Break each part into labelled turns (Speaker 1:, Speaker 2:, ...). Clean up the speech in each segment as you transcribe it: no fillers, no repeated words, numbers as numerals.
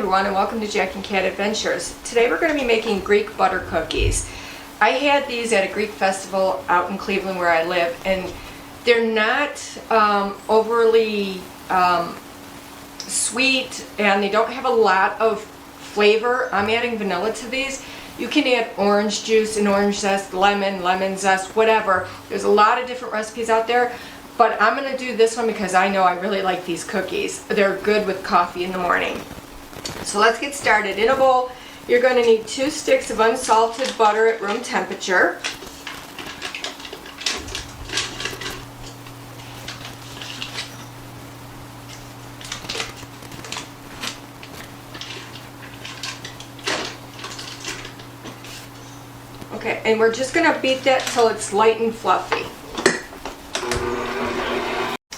Speaker 1: everyone, and welcome to Jack and Cat Adventures. Today we're going to be making Greek butter cookies. I had these at a Greek festival out in Cleveland where I live, and they're not overly sweet, and they don't have a lot of flavor. I'm adding vanilla to these. You can add orange juice and orange zest, lemon zest, whatever. There's a lot of different recipes out there. But I'm going to do this one because I know I really like these cookies. They're good with coffee in the morning. So let's get started. In a bowl, you're going to need 2 sticks of unsalted butter at room temperature. Okay, and we're just going to beat that till it's light and fluffy.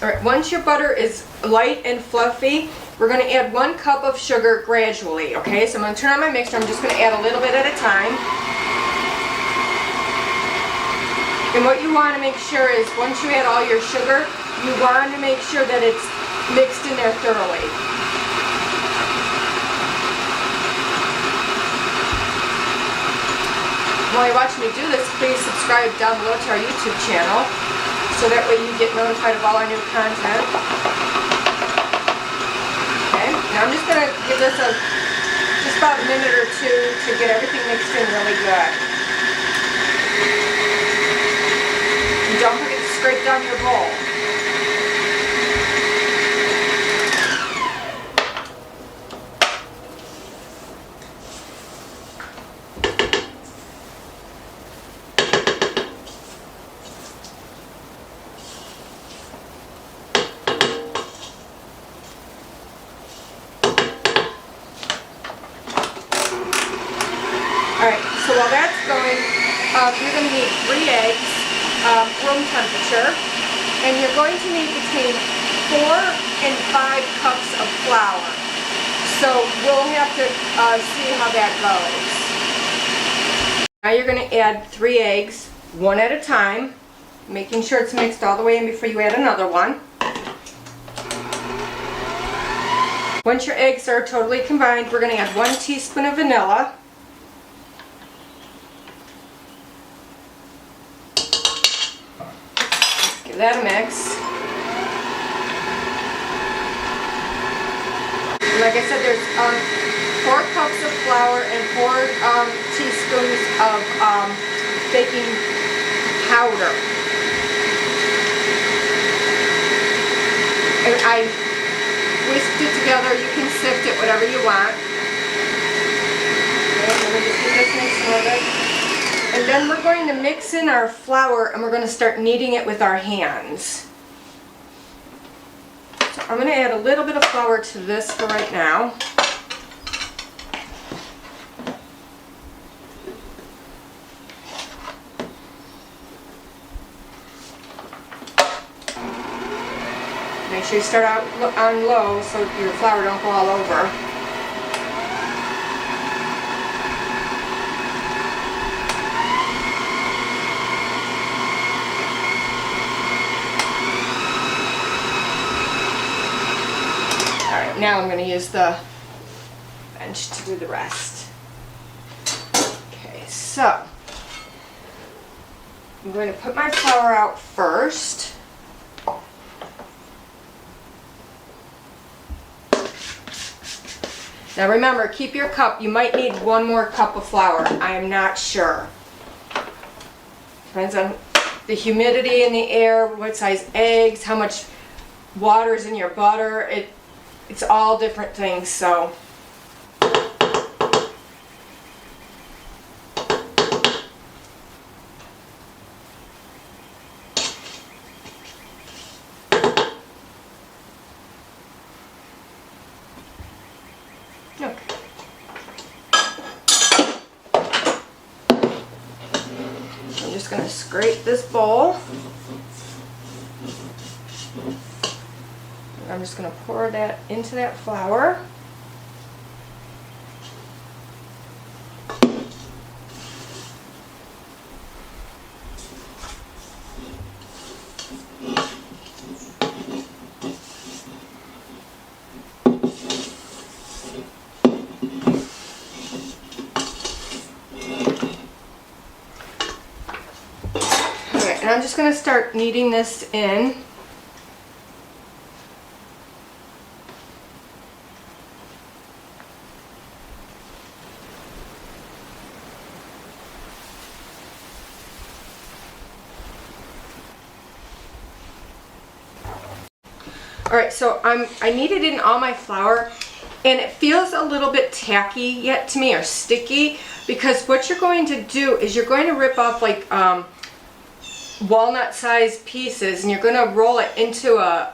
Speaker 1: Alright, once your butter is light and fluffy, we're going to add 1 cup of sugar gradually, okay? So I'm going to turn on my mixer. I'm just going to add a little bit at a time. And what you want to make sure is once you add all your sugar, you want to make sure that it's mixed in there thoroughly. While you're watching me do this, please subscribe down below to our YouTube channel, so that way you get notified of all our new content. Okay, now I'm just going to give this just about a minute or 2 to get everything mixed in really good. And don't forget to scrape down your bowl. Alright, so while that's going, you're going to need 3 eggs, room temperature, and you're going to need between 4 and 5 cups of flour. So we'll have to see how that goes. Now you're going to add 3 eggs, 1 at a time, making sure it's mixed all the way in before you add another one. Once your eggs are totally combined, we're going to add 1 teaspoon of vanilla. Give that a mix. And like I said, there's 4 cups of flour and 4 teaspoons of baking powder. And I whisked it together. You can sift it, whatever you want. Okay, let me just get this mixed a little bit. And then we're going to mix in our flour, and we're going to start kneading it with our hands. So I'm going to add a little bit of flour to this for right now. Make sure you start out on low so your flour don't go all over. Now I'm going to use the bench to do the rest. Okay, so I'm going to put my flour out first. Now remember, keep your cup. You might need 1 more cup of flour. I am not sure. Depends on the humidity in the air, what size eggs, how much water is in your butter. It's all different things, so. Okay. I'm just going to scrape this bowl. I'm just going to pour that into that flour. just going to start kneading this in. Alright, so I kneaded in all my flour, and it feels a little bit tacky yet to me, or sticky, because what you're going to do is you're going to rip off like walnut sized pieces, and you're going to roll it into a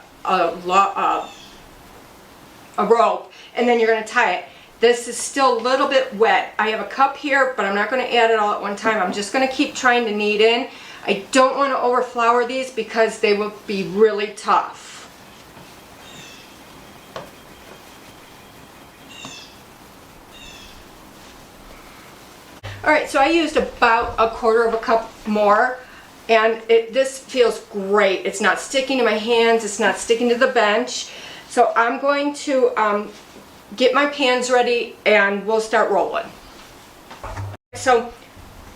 Speaker 1: rope, and then you're going to tie it. This is still a little bit wet. I have a cup here, but I'm not going to add it all at one time. I'm just going to keep trying to knead in. I don't want to over flour these because they will be really tough. Alright, so I used about 1/4 cup more, and this feels great. It's not sticking to my hands, it's not sticking to the bench. So I'm going to get my pans ready and we'll start rolling. So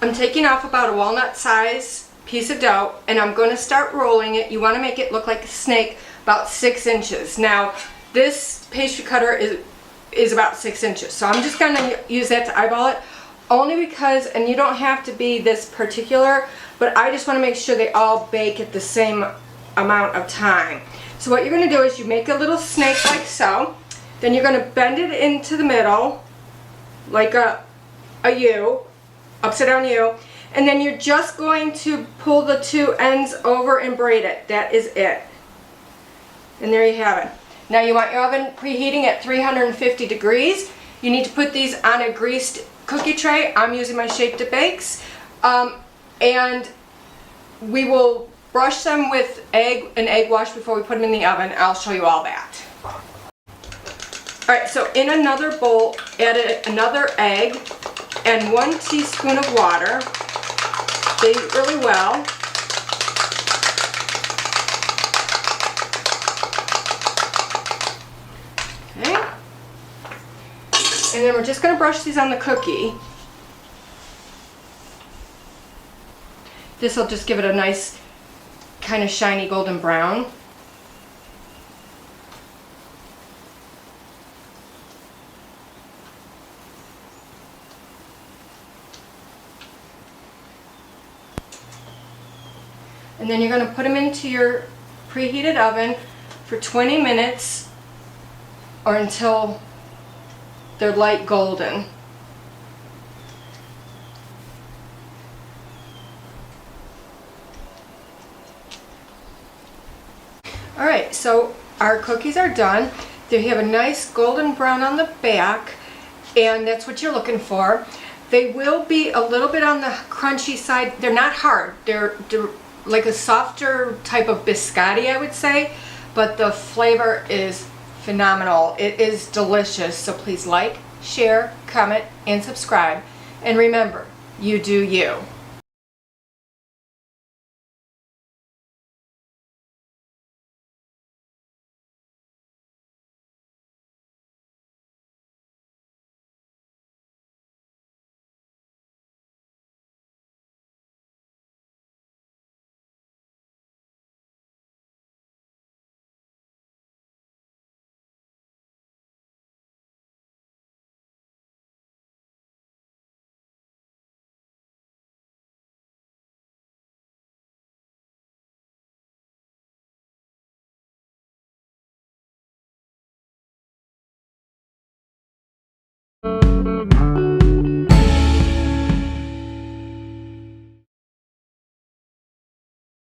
Speaker 1: I'm taking off about a walnut size piece of dough, and I'm going to start rolling it. You want to make it look like a snake, about 6 inches. Now this pastry cutter is about 6 inches, so I'm just going to use that to eyeball it. Only because, and you don't have to be this particular, but I just want to make sure they all bake at the same amount of time. So what you're going to do is you make a little snake like so. Then you're going to bend it into the middle, like a U, upside down U. And then you're just going to pull the two ends over and braid it. That is it. And there you have it. Now you want your oven preheating at 350 degrees. You need to put these on a greased cookie tray. I'm using my Shape to Bakes, and we will brush them with an egg wash before we put them in the oven. I'll show you all that. Alright, so in another bowl, add another egg and 1 teaspoon of water. Beat it really well. Okay. And then we're just going to brush these on the cookie. This will just give it a nice kind of shiny golden brown. And then you're going to put them into your preheated oven for 20 minutes or until they're light golden. Alright, so our cookies are done. They have a nice golden brown on the back, and that's what you're looking for. They will be a little bit on the crunchy side. They're not hard. They're like a softer type of biscotti, I would say, but the flavor is phenomenal. It is delicious. So please like, share, comment, and subscribe. And remember, you do you.